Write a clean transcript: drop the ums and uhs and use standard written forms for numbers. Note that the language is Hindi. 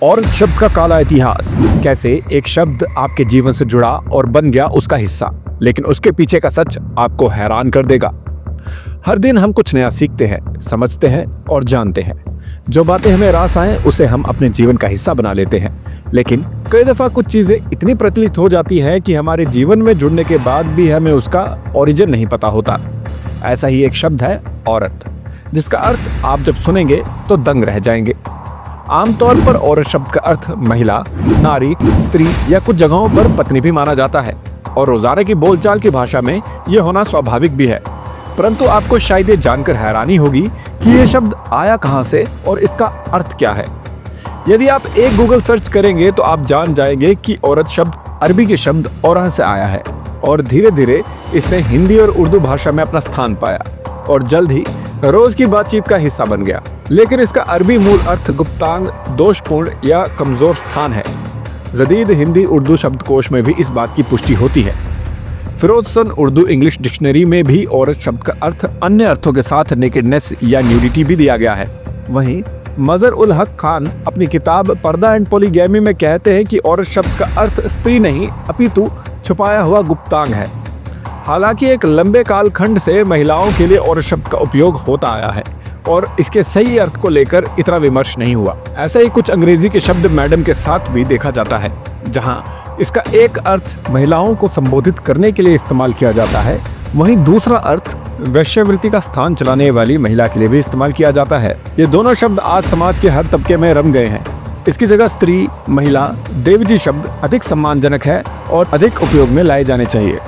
औरत शब्द का काला इतिहास, कैसे एक शब्द आपके जीवन से जुड़ा और बन गया उसका हिस्सा, लेकिन उसके पीछे का सच आपको हैरान कर देगा। हर दिन हम कुछ नया सीखते हैं, समझते हैं और जानते हैं। जो बातें हमें रास आए उसे हम अपने जीवन का हिस्सा बना लेते हैं, लेकिन कई दफा कुछ चीजें इतनी प्रचलित हो जाती हैं कि हमारे जीवन में जुड़ने के बाद भी हमें उसका ओरिजिन नहीं पता होता। ऐसा ही एक शब्द है औरत, जिसका अर्थ आप जब सुनेंगे तो दंग रह जाएंगे। आमतौर पर औरत शब्द का अर्थ महिला, नारी, स्त्री या कुछ जगहों पर पत्नी भी माना जाता है और रोजाना की बोलचाल की भाषा में यह होना स्वाभाविक भी है। परंतु आपको शायद ये जानकर हैरानी होगी कि ये शब्द आया कहाँ से और इसका अर्थ क्या है। यदि आप एक गूगल सर्च करेंगे तो आप जान जाएंगे कि औरत शब्द अरबी के शब्द औरह से आया है और धीरे धीरे इसने हिंदी और उर्दू भाषा में अपना स्थान पाया और जल्द ही रोज की बातचीत का हिस्सा बन गया। लेकिन इसका अरबी मूल अर्थ गुप्तांग, दोषपूर्ण या कमजोर स्थान है। जदीद हिंदी उर्दू शब्दकोश में भी इस बात की पुष्टि होती है। फिरोजसन उर्दू इंग्लिश डिक्शनरी में भी औरत शब्द का अर्थ अन्य अर्थों के साथ नेकेडनेस या न्यूडिटी भी दिया गया है। वहीं मजर उल हक खान अपनी किताब पर्दा एंड पॉलीगैमी में कहते हैं कि औरत शब्द का अर्थ स्त्री नहीं अपितु छुपाया हुआ गुप्तांग है। हालांकि एक लंबे कालखंड से महिलाओं के लिए औरत शब्द का उपयोग होता आया है और इसके सही अर्थ को लेकर इतना विमर्श नहीं हुआ। ऐसा ही कुछ अंग्रेजी के शब्द मैडम के साथ भी देखा जाता है, जहां इसका एक अर्थ महिलाओं को संबोधित करने के लिए इस्तेमाल किया जाता है, वहीं दूसरा अर्थ वेश्यावृत्ति का स्थान चलाने वाली महिला के लिए भी इस्तेमाल किया जाता है। ये दोनों शब्द आज समाज के हर तबके में रम गए हैं। इसकी जगह स्त्री, महिला, देवजी शब्द अधिक सम्मानजनक है और अधिक उपयोग में लाए जाने चाहिए।